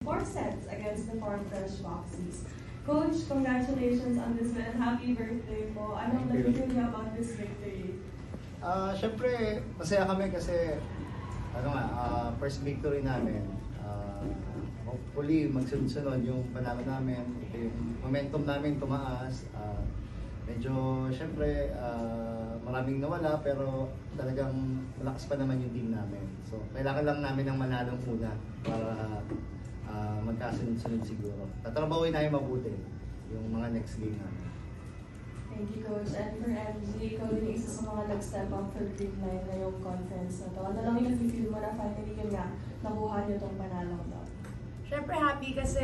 4 sets against the Farm Fresh Foxies. Coach, congratulations on this win and happy birthday po. Anong nag-feel niyo about this victory? Siyempre, masaya kami kasi first victory namin. Hopefully, magsunod-sunod yung panalo namin. Ito yung momentum namin tumaas. Medyo, siyempre, maraming nawala pero talagang malakas pa naman yung team namin. So, kailangan lang namin ng manalong muna para magkasunod-sunod siguro. Tatrabawin namin mabuti yung mga next game namin. Thank you, Coach. And for MG, ikaw din isa sa mga nag-step up for Creamline na yung conference na to. Ano lang yung nag-feel mo na finally yun nga, nakuha niyo itong panalong to? Siyempre happy kasi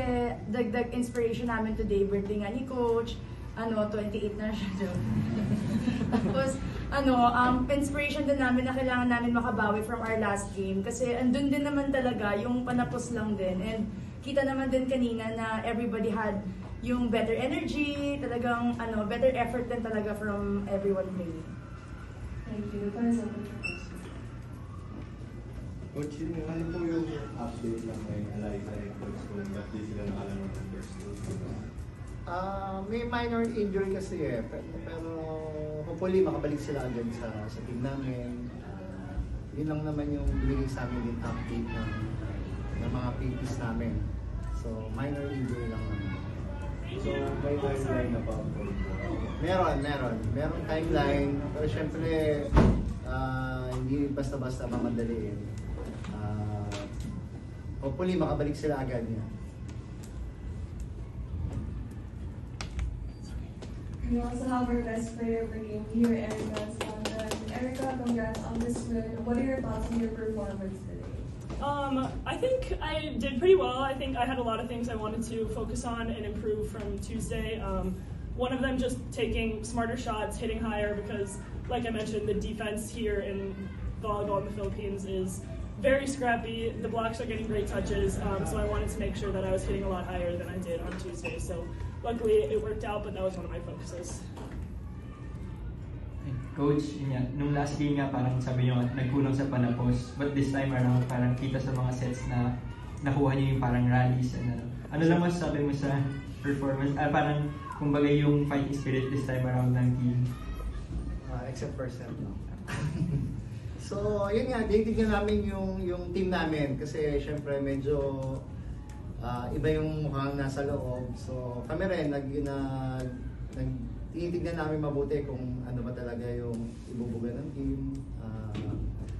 dagdag inspiration namin today. Birthday nga ni Coach. 28 na siya. Tapos, inspiration din namin na kailangan namin makabawi from our last game. Kasi andun din naman talaga yung panapos lang din. And kita naman din kanina na everybody had yung better energy, talagang better effort din talaga from everyone playing. Thank you. Para sa Coach, ano po yung update lang kay Eliza and Coach kung ba't di sila nakalamang ng first two? May minor injury kasi pero hopefully makabalik sila agad sa team namin. Yun lang naman yung binigay sa amin yung update ng mga PPs namin. So minor injury lang naman. So may timeline na ba? Meron timeline, pero syempre hindi basta-basta mamadaliin. Hopefully makabalik sila agad niya. We also have our best player of the game here, Erica Esponda. Erica, congrats on this win. What are your thoughts on your performance today? I think I did pretty well. I think I had a lot of things I wanted to focus on and improve from Tuesday. One of them just taking smarter shots, hitting higher, because like I mentioned, the defense here in volleyball in the Philippines is very scrappy. The blocks are getting great touches, so I wanted to make sure that I was hitting a lot higher than I did on Tuesday. So luckily it worked out, but that was one of my focuses. Coach, nung last game nga parang sabi nyo nagkulang sa panapos, but this time around parang kita sa mga sets na nakuha nyo yung parang rallies. Ano lang masasabi mo sa performance? Parang kumbaga yung fighting spirit this time around ng team? Except for set, no? So, yun nga, tinitignan namin yung team namin kasi syempre medyo iba yung mukhang nasa loob. So, kami rin tinitignan namin mabuti kung ano ba talaga yung ibubuga ng team,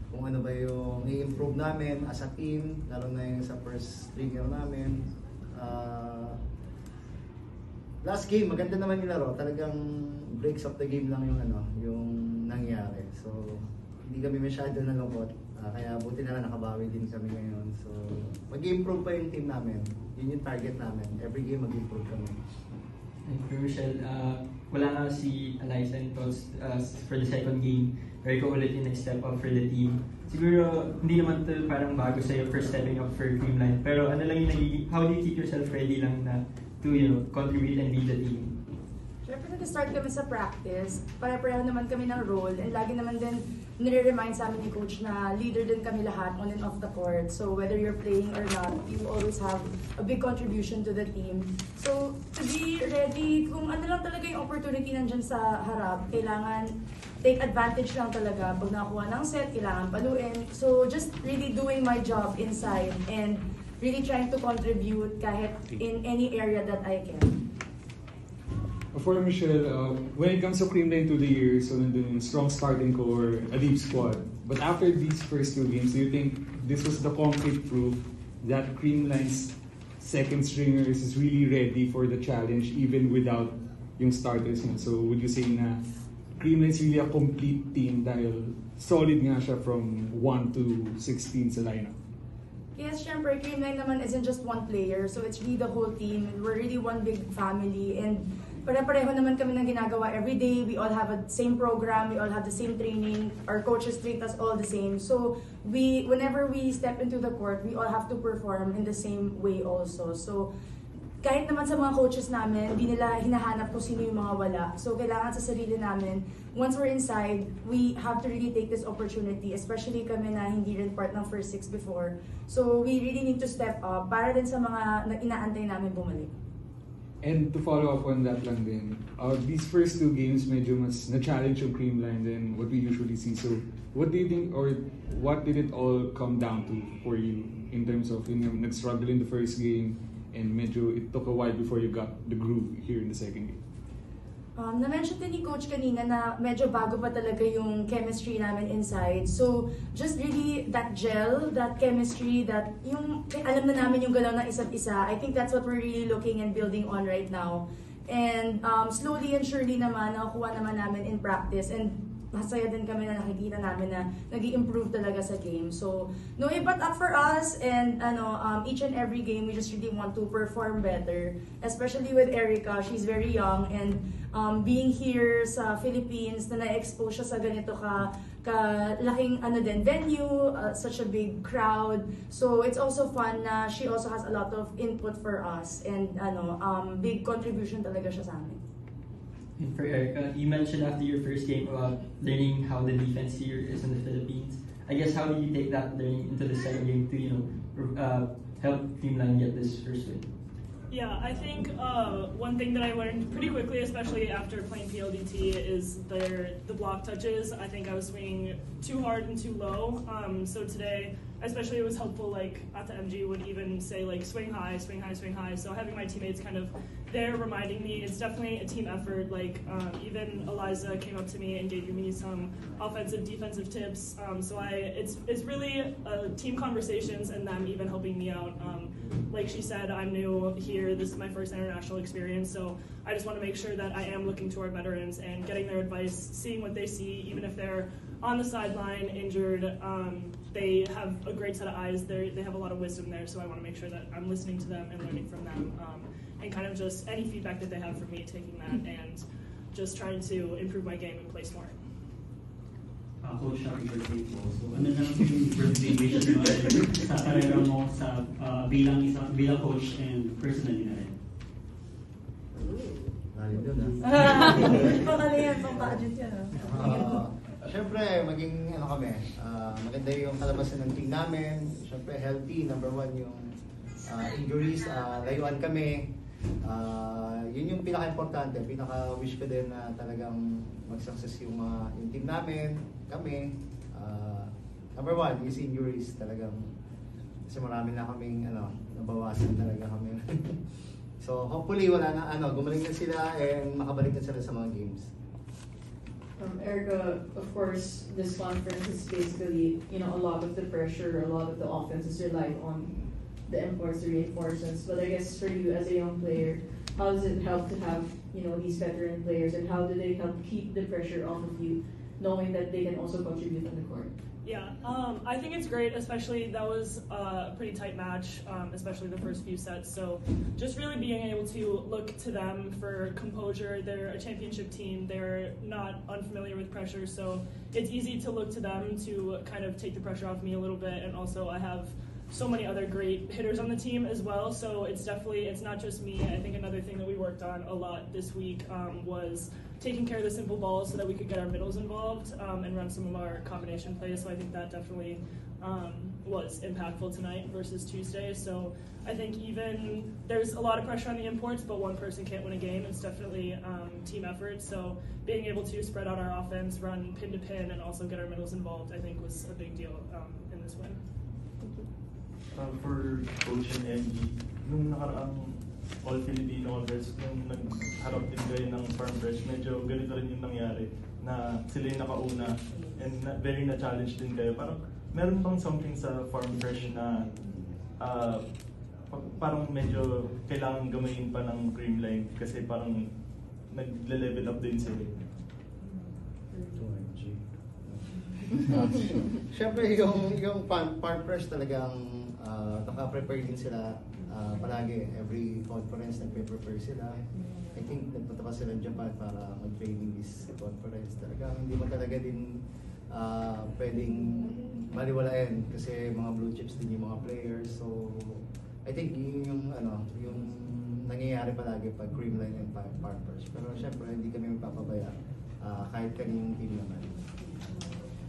kung ano ba yung i-improve namin as a team, lalo na yung sa first trigger namin. Last game, maganda naman yung laro. Talagang breaks of the game lang yung nangyari. So, hindi kami masyado nalungkot. Kaya buti na lang nakabawi din kami ngayon. So, mag-improve pa yung team namin. Yun yung target namin. Every game mag-improve kami. And for Michelle, wala na si Eliza and Tots for the second game. Pero ikaw ulit yung nag-step up for the team. Siguro, hindi naman ito parang bago sa'yo for stepping up for Creamline. Pero ano lang yung how do you keep yourself ready lang na to contribute and lead the team? Siyempre, nag-start kami sa practice. Pare-pareho naman kami ng role. And lagi naman din nire-remind sa amin ni Coach na leader din kami lahat on and off the court. So whether you're playing or not, you always have a big contribution to the team. So to be ready, kung ano lang talaga yung opportunity nandyan sa harap, kailangan take advantage lang talaga. Pag nakakuha ng set, kailangan paluin. So just really doing my job inside and really trying to contribute kahit in any area that I can. For Michelle, when it comes to Creamline through the years, so nandun yung strong starting core, a deep squad. But after these first two games, do you think this was the concrete proof that Creamline's second stringers is really ready for the challenge even without yung starters niya? So would you say na Creamline's really a complete team dahil solid nga siya from 1 to 16 sa lineup? Yes, syempre, Creamline naman isn't just one player. So it's really the whole team. We're really one big family. And pare-pareho naman kami ng ginagawa every day. We all have a same program. We all have the same training. Our coaches treat us all the same. So whenever we step into the court, we all have to perform in the same way also. So kahit naman sa mga coaches namin, hindi nila hinahanap kung sino yung mga wala. So kailangan sa sarili namin, once we're inside, we have to really take this opportunity, especially kami na hindi rin part ng first six before. So we really need to step up para din sa mga inaantay namin bumalik. And to follow up on that lang din, these first two games medyo mas na-challenge yung Creamline than what we usually see. So what do you think, or what did it all come down to for you in terms of nag-struggle in the first game and medyo it took a while before you got the groove here in the second game? Na-mention din ni Coach kanina na medyo bago pa talaga yung chemistry namin inside. So, just really that gel, that chemistry, that yung alam na namin yung galaw ng isa't isa. I think that's what we're really looking and building on right now. And slowly and surely naman, nakukuha naman namin in practice. And masaya din kami na nakikita namin na nag-i-improve talaga sa game. So, no iba't up for us, and each and every game we just really want to perform better. Especially with Erica, she's very young, and being here sa Philippines na na-expose siya sa ganito laking venue, such a big crowd. So it's also fun na she also has a lot of input for us, and big contribution talaga siya sa amin. And for Erica, you mentioned after your first game about learning how the defense here is in the Philippines. I guess how do you take that learning into the second game to help Creamline get this first win? Yeah, I think one thing that I learned pretty quickly, especially after playing PLDT, is the block touches. I think I was swinging too hard and too low. So today, especially, it was helpful. Like Ata MG would even say like swing high, swing high, swing high. So having my teammates kind of there reminding me, it's definitely a team effort. Like even Eliza came up to me and gave me some offensive, defensive tips. So it's really team conversations and them even helping me out. Like she said, I'm new here. This is my first international experience, so I just want to make sure that I am looking to our veterans and getting their advice, seeing what they see, even if they're on the sideline injured. They have a great set of eyes. They have a lot of wisdom there, so I want to make sure that I'm listening to them and learning from them, and kind of just any feedback that they have for me, taking that and just trying to improve my game and play smart. Coach, happy birthday po. So, ano naman yung birthday wish mo sa karera mo sa bilang coach and personally na rin? Lalim yun, Pakala yan, pang-budget yan. Siyempre, maging maganda yung kalabasan ng team namin. Siyempre, healthy, number one yung injuries, layuan kami. Yun yung pinaka-importante, pinaka-wish ko din na talagang mag-success yung team namin, kami. Number one is injuries talagang. Kasi marami na kaming nabawasan talaga kami. So hopefully wala na gumaling na sila and makabalik na sila sa mga games. Erica, of course, this conference is basically, a lot of the pressure, a lot of the offense is relied on the imports, the reinforcements. But I guess for you as a young player, how does it help to have, these veteran players, and how do they help keep the pressure off of you, knowing that they can also contribute on the court? Yeah, I think it's great, especially that was a pretty tight match, especially the first few sets. So just really being able to look to them for composure. They're a championship team. They're not unfamiliar with pressure. So it's easy to look to them to kind of take the pressure off me a little bit. And also I have so many other great hitters on the team as well. So it's not just me. I think another thing that we worked on a lot this week was taking care of the simple balls so that we could get our middles involved and run some of our combination plays. So I think that definitely was impactful tonight versus Tuesday. So I think even there's a lot of pressure on the imports, but one person can't win a game. It's definitely team effort. So being able to spread out our offense, run pin to pin, and also get our middles involved, I think was a big deal in this win. For Coach and MG, nung nakaraang All-Filipino Conference, nung nagharap din kayo ng Farm Fresh, medyo ganito rin yung nangyari, na sila yung nakauna and very na-challenge din kayo. Parang meron pang something sa Farm Fresh na parang medyo kailangan gamayin pa ng Creamline kasi parang nagle-level up din sila. Siyempre yung Farm Fresh talagang naka-prepare din sila palagi. Every conference nagpe-prepare sila. I think nagpunta pa sila ng Japan para mag-training this conference. Talagang hindi mo talaga din pwedeng maliwalain kasi mga blue chips din yung mga players. So I think yun yung yung nangyayari palagi pag Creamline and Farmers. Pero syempre hindi kami magpapabaya kahit kaninong team naman.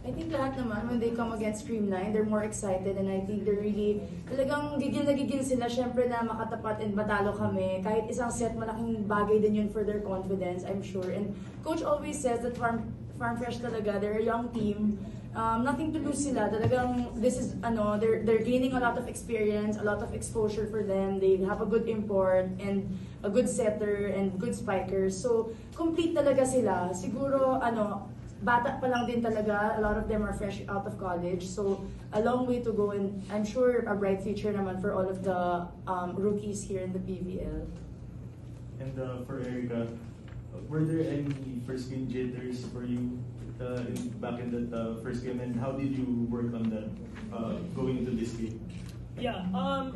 I think lahat naman, when they come against Creamline, they're more excited and I think they're really, talagang gigil na gigil sila syempre na makatapat and matalo kami. Kahit isang set, malaking bagay din yun for their confidence, I'm sure. And Coach always says that Farm Fresh talaga, they're a young team. Nothing to lose sila. Talagang this is, they're gaining a lot of experience, a lot of exposure for them. They have a good import and a good setter and good spikers. So, complete talaga sila. Siguro, bata pa lang din talaga. A lot of them are fresh out of college. So, a long way to go and I'm sure a bright future naman for all of the rookies here in the PVL. And for Erica, were there any first game jitters for you back in that first game, and how did you work on that going into this game? Yeah,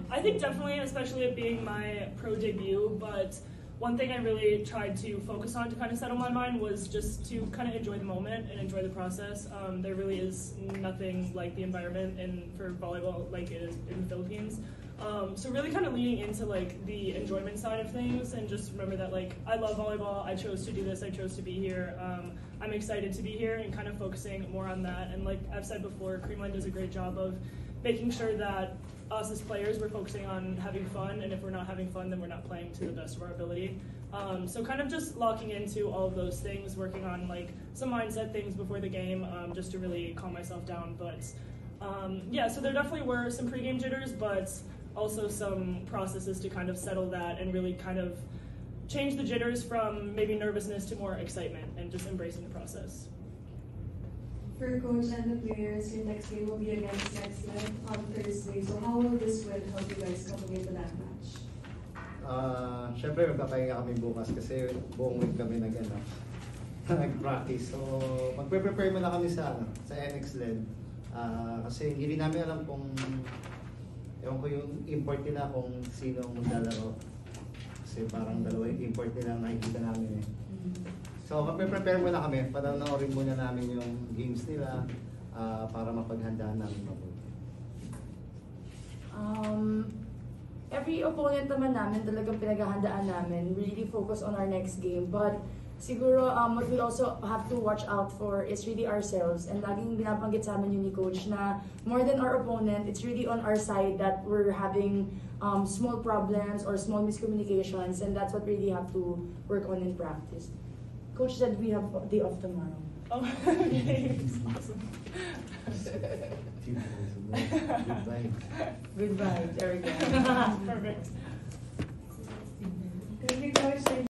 I think definitely, especially it being my pro debut, but one thing I really tried to focus on to kind of settle my mind was just to kind of enjoy the moment and enjoy the process. There really is nothing like the environment for volleyball like it is in the Philippines. So really kind of leaning into like the enjoyment side of things and just remember that like I love volleyball, I chose to do this, I chose to be here. I'm excited to be here and kind of focusing more on that. And like I've said before, Creamline does a great job of making sure that us as players, we're focusing on having fun, and if we're not having fun, then we're not playing to the best of our ability. So kind of just locking into all of those things, working on like some mindset things before the game, just to really calm myself down. But yeah, so there definitely were some pregame jitters, but also some processes to kind of settle that and really kind of change the jitters from maybe nervousness to more excitement and just embracing the process. For coach and the players, your next game will be against Nextland on Thursday. So how will this win help you guys coming into that match? Syempre magpapahinga kami bukas kasi buong week kami nag-practice. So magpe-prepare muna kami sa NXLED. Kasi hindi namin alam kung yung import nila kung sino ang maglalaro. Kasi parang dalawa yung import nila nakikita namin eh. So, magpe-prepare muna kami, panoorin muna namin yung games nila para mapaghandaan namin mabuti. Every opponent naman namin talagang pinaghahandaan namin, really focus on our next game. But siguro what we also have to watch out for is really ourselves. And laging binabanggit sa amin yun ni Coach na more than our opponent, it's really on our side that we're having small problems or small miscommunications, and that's what we really have to work on in practice. Coach said we have day off tomorrow. Oh, okay. Awesome. Goodbye. Goodbye. There we go. Perfect. Thank you, Coach.